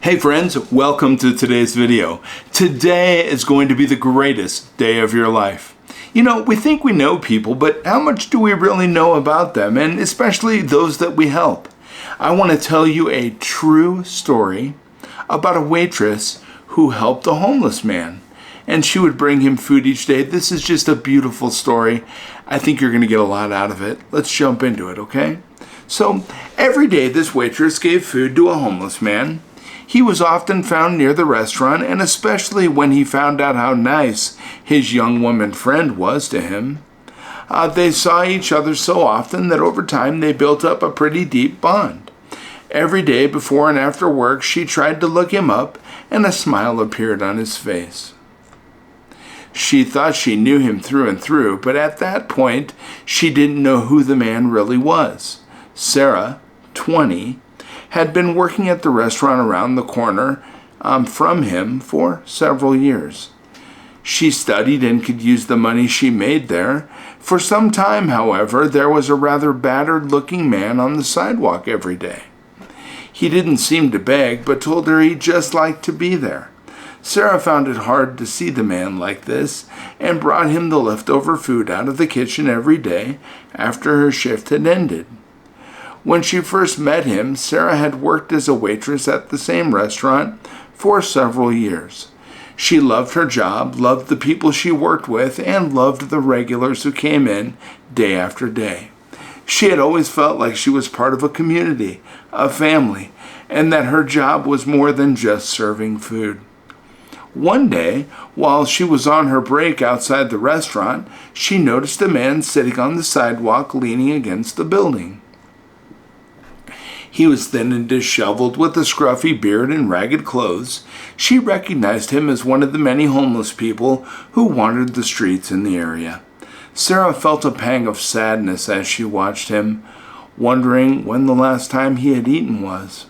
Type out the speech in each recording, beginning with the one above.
Hey friends, welcome to today's video. Today is going to be the greatest day of your life. You know, we think we know people, but how much do we really know about them, and especially those that we help? I want to tell you a true story about a waitress who helped a homeless man, and she would bring him food each day. This is just a beautiful story. I think you're going to get a lot out of it. Let's jump into it, okay? So, every day this waitress gave food to a homeless man. He was often found near the restaurant, and especially when he found out how nice his young woman friend was to him. They saw each other so often that over time they built up a pretty deep bond. Every day before and after work, she tried to look him up, and a smile appeared on his face. She thought she knew him through and through, but at that point, she didn't know who the man really was. Sarah, 20, had been working at the restaurant around the corner from him for several years. She studied and could use the money she made there. For some time, however, there was a rather battered-looking man on the sidewalk every day. He didn't seem to beg, but told her he'd just like to be there. Sarah found it hard to see the man like this and brought him the leftover food out of the kitchen every day after her shift had ended. When she first met him, Sarah had worked as a waitress at the same restaurant for several years. She loved her job, loved the people she worked with, and loved the regulars who came in day after day. She had always felt like she was part of a community, a family, and that her job was more than just serving food. One day, while she was on her break outside the restaurant, she noticed a man sitting on the sidewalk leaning against the building. He was thin and disheveled with a scruffy beard and ragged clothes. She recognized him as one of the many homeless people who wandered the streets in the area. Sarah felt a pang of sadness as she watched him, wondering when the last time he had eaten was.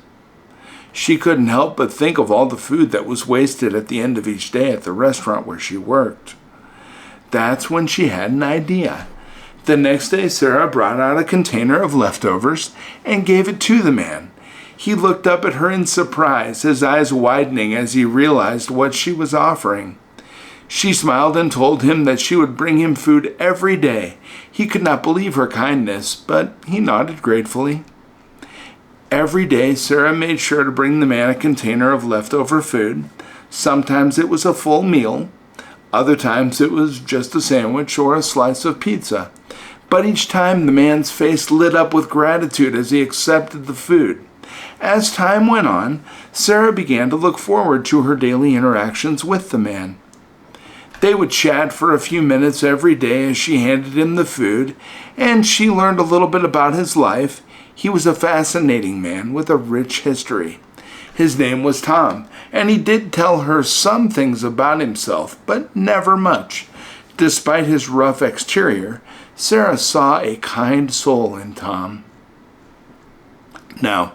She couldn't help but think of all the food that was wasted at the end of each day at the restaurant where she worked. That's when she had an idea. The next day, Sarah brought out a container of leftovers and gave it to the man. He looked up at her in surprise, his eyes widening as he realized what she was offering. She smiled and told him that she would bring him food every day. He could not believe her kindness, but he nodded gratefully. Every day, Sarah made sure to bring the man a container of leftover food. Sometimes it was a full meal. Other times it was just a sandwich or a slice of pizza. But each time the man's face lit up with gratitude as he accepted the food. As time went on, Sarah began to look forward to her daily interactions with the man. They would chat for a few minutes every day as she handed him the food, and she learned a little bit about his life. He was a fascinating man with a rich history. His name was Tom, and he did tell her some things about himself, but never much. Despite his rough exterior, Sarah saw a kind soul in Tom. Now,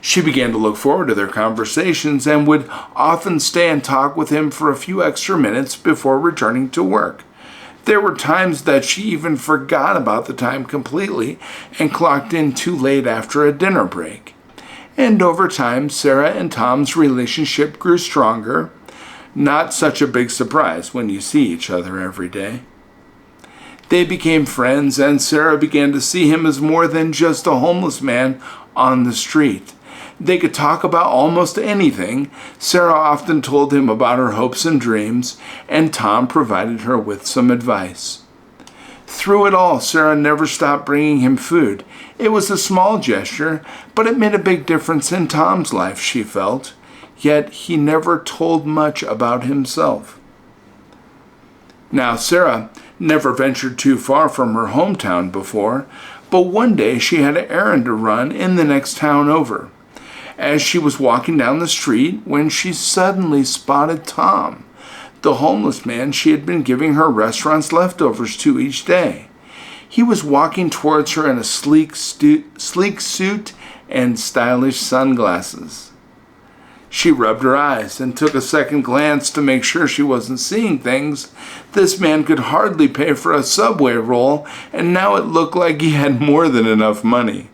she began to look forward to their conversations and would often stay and talk with him for a few extra minutes before returning to work. There were times that she even forgot about the time completely and clocked in too late after a dinner break. And over time, Sarah and Tom's relationship grew stronger. Not such a big surprise when you see each other every day. They became friends, and Sarah began to see him as more than just a homeless man on the street. They could talk about almost anything. Sarah often told him about her hopes and dreams, and Tom provided her with some advice. Through it all, Sarah never stopped bringing him food. It was a small gesture, but it made a big difference in Tom's life, she felt. Yet he never told much about himself. Now, Sarah never ventured too far from her hometown before, but one day she had an errand to run in the next town over. As she was walking down the street, when she suddenly spotted Tom, the homeless man she had been giving her restaurant's leftovers to each day. He was walking towards her in a sleek suit and stylish sunglasses. She rubbed her eyes and took a second glance to make sure she wasn't seeing things. This man could hardly pay for a Subway roll, and now it looked like he had more than enough money.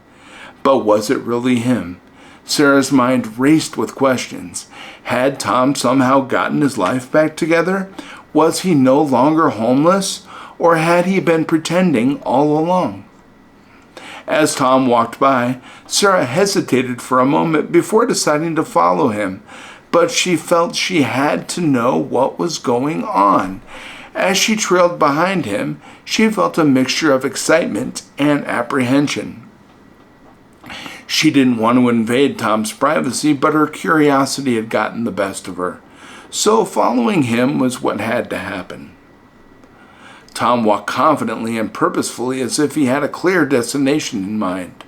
But was it really him? Sarah's mind raced with questions. Had Tom somehow gotten his life back together? Was he no longer homeless? Or had he been pretending all along? As Tom walked by, Sarah hesitated for a moment before deciding to follow him, but she felt she had to know what was going on. As she trailed behind him, she felt a mixture of excitement and apprehension. She didn't want to invade Tom's privacy, but her curiosity had gotten the best of her. So following him was what had to happen. Tom walked confidently and purposefully as if he had a clear destination in mind.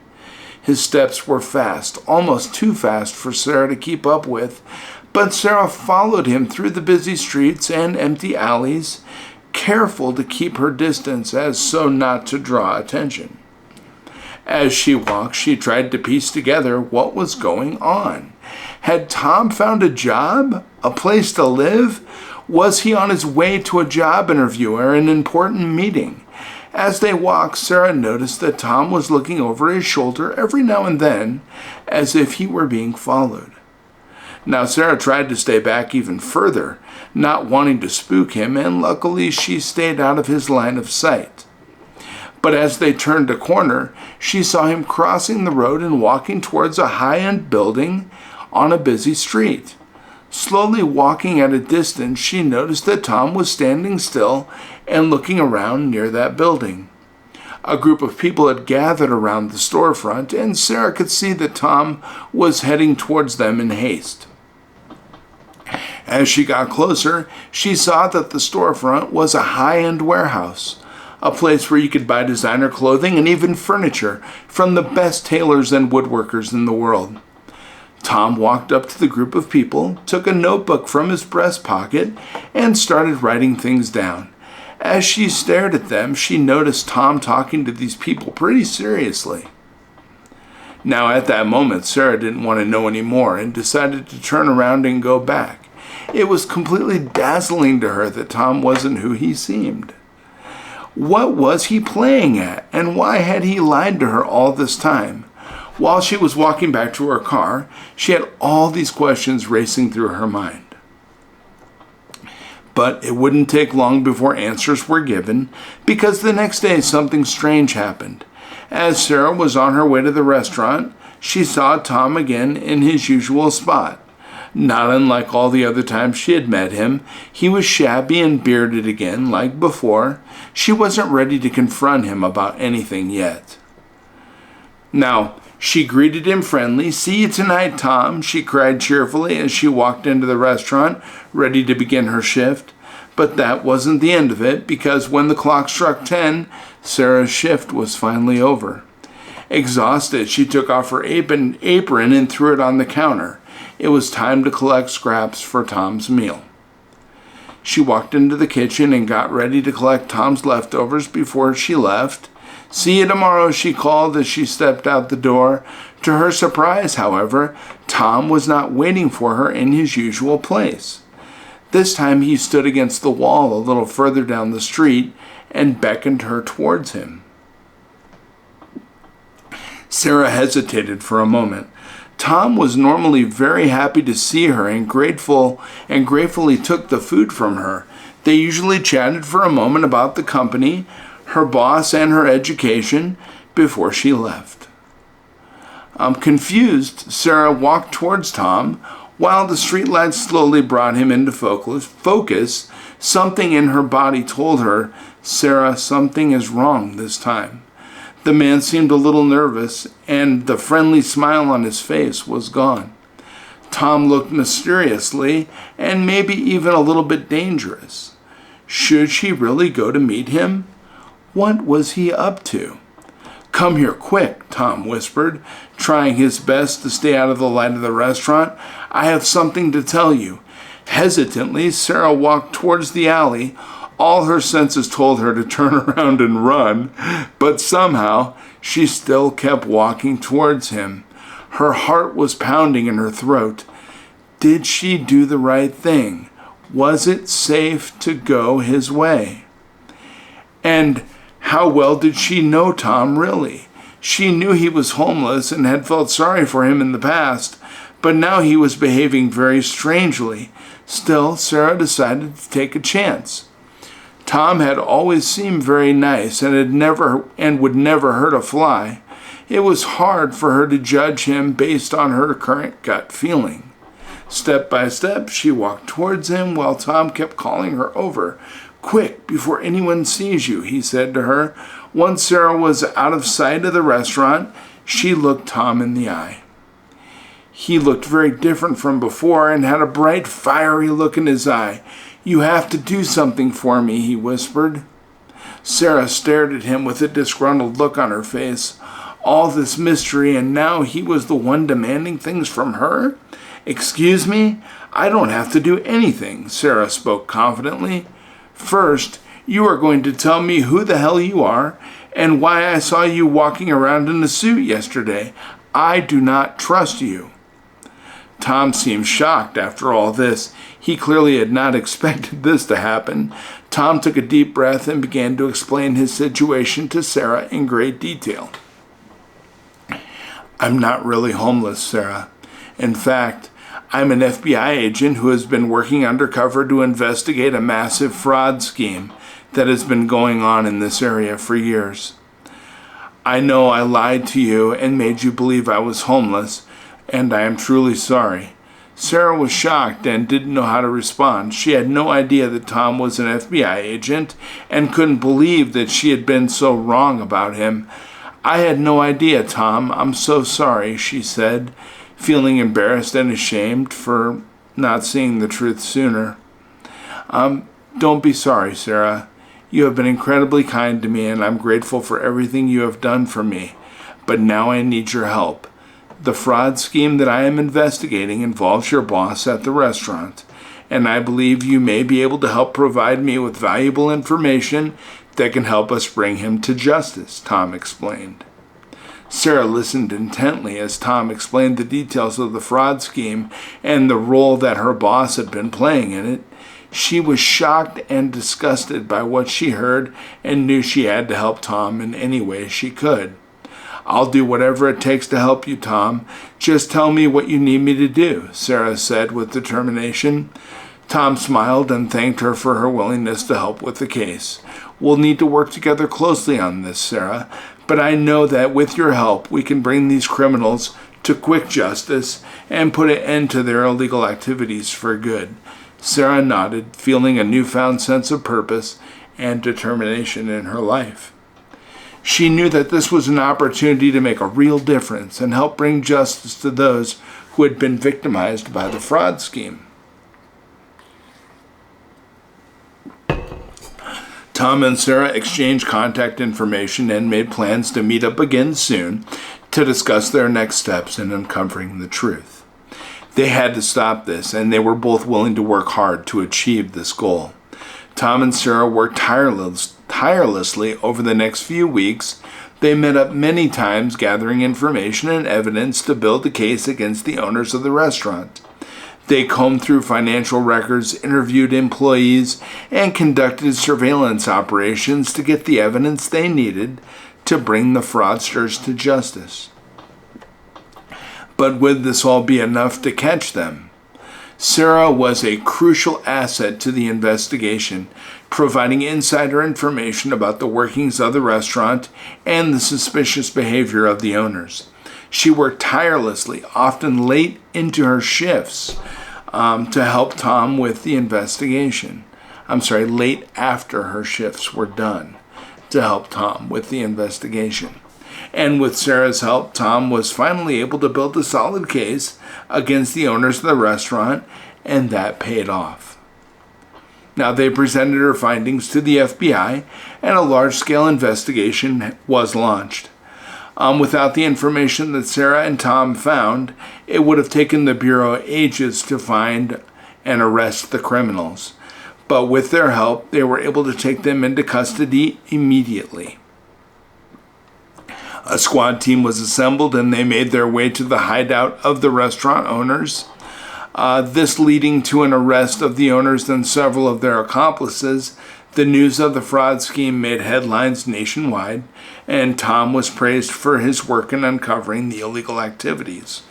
His steps were fast, almost too fast for Sarah to keep up with, but Sarah followed him through the busy streets and empty alleys, careful to keep her distance as so not to draw attention. As she walked, she tried to piece together what was going on. Had Tom found a job? A place to live? Was he on his way to a job interview or an important meeting? As they walked, Sarah noticed that Tom was looking over his shoulder every now and then, as if he were being followed. Now Sarah tried to stay back even further, not wanting to spook him, and luckily she stayed out of his line of sight. But as they turned a corner, she saw him crossing the road and walking towards a high-end building on a busy street. Slowly walking at a distance, she noticed that Tom was standing still and looking around near that building. A group of people had gathered around the storefront, and Sarah could see that Tom was heading towards them in haste. As she got closer, she saw that the storefront was a high-end warehouse, a place where you could buy designer clothing and even furniture from the best tailors and woodworkers in the world. Tom walked up to the group of people, took a notebook from his breast pocket, and started writing things down. As she stared at them, she noticed Tom talking to these people pretty seriously. Now at that moment, Sarah didn't want to know any more and decided to turn around and go back. It was completely dazzling to her that Tom wasn't who he seemed. What was he playing at, and why had he lied to her all this time? While she was walking back to her car, she had all these questions racing through her mind. But it wouldn't take long before answers were given, because the next day something strange happened. As Sarah was on her way to the restaurant, she saw Tom again in his usual spot. Not unlike all the other times she had met him, he was shabby and bearded again, like before. She wasn't ready to confront him about anything yet. Now, she greeted him friendly. "See you tonight, Tom," she cried cheerfully as she walked into the restaurant, ready to begin her shift. But that wasn't the end of it, because when the clock struck 10, Sarah's shift was finally over. Exhausted, she took off her apron and threw it on the counter. It was time to collect scraps for Tom's meal. She walked into the kitchen and got ready to collect Tom's leftovers before she left. "See you tomorrow," she called as she stepped out the door. To her surprise, however, Tom was not waiting for her in his usual place. This time he stood against the wall a little further down the street and beckoned her towards him. Sarah hesitated for a moment. Tom was normally very happy to see her and gratefully took the food from her. They usually chatted for a moment about the company, her boss, and her education before she left. Confused, Sarah walked towards Tom. While the streetlights slowly brought him into focus, something in her body told her, "Sarah, something is wrong this time." The man seemed a little nervous, and the friendly smile on his face was gone. Tom looked mysteriously and maybe even a little bit dangerous. Should she really go to meet him? What was he up to? "Come here quick," Tom whispered, trying his best to stay out of the light of the restaurant. "I have something to tell you." Hesitantly, Sarah walked towards the alley. All her senses told her to turn around and run, but somehow she still kept walking towards him. Her heart was pounding in her throat. Did she do the right thing? Was it safe to go his way? And how well did she know Tom really? She knew he was homeless and had felt sorry for him in the past, but now he was behaving very strangely. Still, Sarah decided to take a chance. Tom had always seemed very nice and would never hurt a fly. It was hard for her to judge him based on her current gut feeling. Step by step, she walked towards him while Tom kept calling her over. "Quick, before anyone sees you," he said to her. Once Sarah was out of sight of the restaurant, she looked Tom in the eye. He looked very different from before and had a bright, fiery look in his eye. "You have to do something for me," he whispered. Sarah stared at him with a disgruntled look on her face. All this mystery, and now he was the one demanding things from her? "Excuse me? I don't have to do anything," Sarah spoke confidently. "First, you are going to tell me who the hell you are and why I saw you walking around in a suit yesterday. I do not trust you." Tom seemed shocked after all this. He clearly had not expected this to happen. Tom took a deep breath and began to explain his situation to Sarah in great detail. "I'm not really homeless, Sarah. In fact, I'm an FBI agent who has been working undercover to investigate a massive fraud scheme that has been going on in this area for years. I know I lied to you and made you believe I was homeless, and I am truly sorry." Sarah was shocked and didn't know how to respond. She had no idea that Tom was an FBI agent and couldn't believe that she had been so wrong about him. "I had no idea, Tom. I'm so sorry," she said, feeling embarrassed and ashamed for not seeing the truth sooner. Don't be sorry, Sarah. You have been incredibly kind to me, and I'm grateful for everything you have done for me. But now I need your help. The fraud scheme that I am investigating involves your boss at the restaurant, and I believe you may be able to help provide me with valuable information that can help us bring him to justice," Tom explained. Sarah listened intently as Tom explained the details of the fraud scheme and the role that her boss had been playing in it. She was shocked and disgusted by what she heard and knew she had to help Tom in any way she could. "I'll do whatever it takes to help you, Tom. Just tell me what you need me to do," Sarah said with determination. Tom smiled and thanked her for her willingness to help with the case. "We'll need to work together closely on this, Sarah, but I know that with your help we can bring these criminals to quick justice and put an end to their illegal activities for good." Sarah nodded, feeling a newfound sense of purpose and determination in her life. She knew that this was an opportunity to make a real difference and help bring justice to those who had been victimized by the fraud scheme. Tom and Sarah exchanged contact information and made plans to meet up again soon to discuss their next steps in uncovering the truth. They had to stop this, and they were both willing to work hard to achieve this goal. Tom and Sarah worked tirelessly over the next few weeks. They met up many times gathering information and evidence to build a case against the owners of the restaurant. They combed through financial records, interviewed employees, and conducted surveillance operations to get the evidence they needed to bring the fraudsters to justice. But would this all be enough to catch them? Sarah was a crucial asset to the investigation, providing insider information about the workings of the restaurant and the suspicious behavior of the owners. She worked tirelessly, often late into her shifts, to help Tom with the investigation. Late after her shifts were done to help Tom with the investigation. And with Sarah's help, Tom was finally able to build a solid case against the owners of the restaurant, and that paid off. Now they presented her findings to the FBI, and a large-scale investigation was launched. Without the information that Sarah and Tom found, it would have taken the Bureau ages to find and arrest the criminals. But with their help, they were able to take them into custody immediately. A squad team was assembled and they made their way to the hideout of the restaurant owners. This leading to an arrest of the owners and several of their accomplices. The news of the fraud scheme made headlines nationwide, and Tom was praised for his work in uncovering the illegal activities.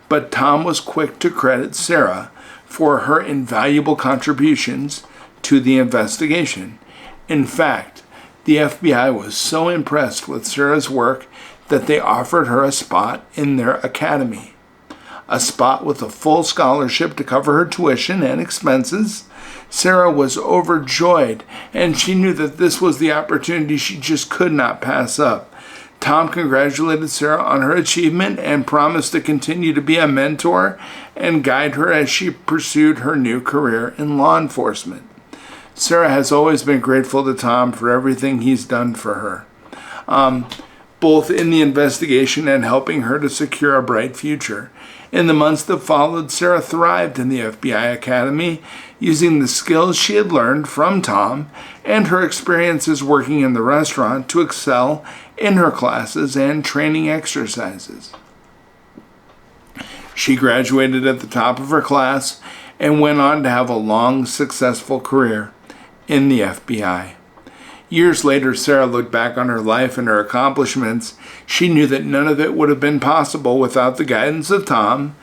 But Tom was quick to credit Sarah for her invaluable contributions to the investigation. In fact, the FBI was so impressed with Sarah's work that they offered her a spot in their academy. A spot with a full scholarship to cover her tuition and expenses. Sarah was overjoyed, and she knew that this was the opportunity she just could not pass up. Tom congratulated Sarah on her achievement and promised to continue to be a mentor and guide her as she pursued her new career in law enforcement. Sarah has always been grateful to Tom for everything he's done for her, both in the investigation and helping her to secure a bright future. In the months that followed, Sarah thrived in the FBI Academy, using the skills she had learned from Tom and her experiences working in the restaurant to excel in her classes and training exercises. She graduated at the top of her class and went on to have a long, successful career in the FBI. Years later, Sarah looked back on her life and her accomplishments. She knew that none of it would have been possible without the guidance of Tom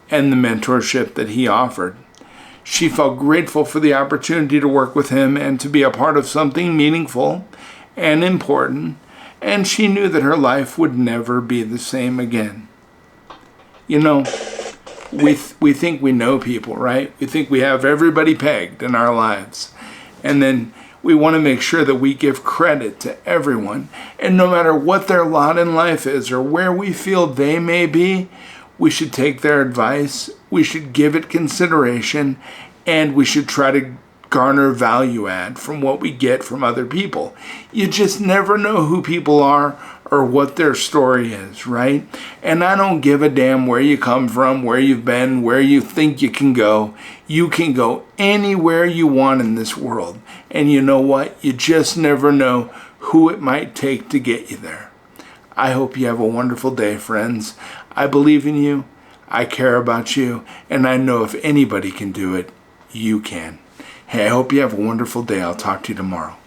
and the mentorship that he offered. She felt grateful for the opportunity to work with him and to be a part of something meaningful and important, and she knew that her life would never be the same again. You know, we think we know people, right? We think we have everybody pegged in our lives. And then we want to make sure that we give credit to everyone. And no matter what their lot in life is or where we feel they may be, we should take their advice, we should give it consideration, and we should try to garner value add from what we get from other people. You just never know who people are or what their story is, right? And I don't give a damn where you come from, where you've been, where you think you can go. You can go anywhere you want in this world. And you know what? You just never know who it might take to get you there. I hope you have a wonderful day, friends. I believe in you. I care about you. And I know if anybody can do it, you can. Hey, I hope you have a wonderful day. I'll talk to you tomorrow.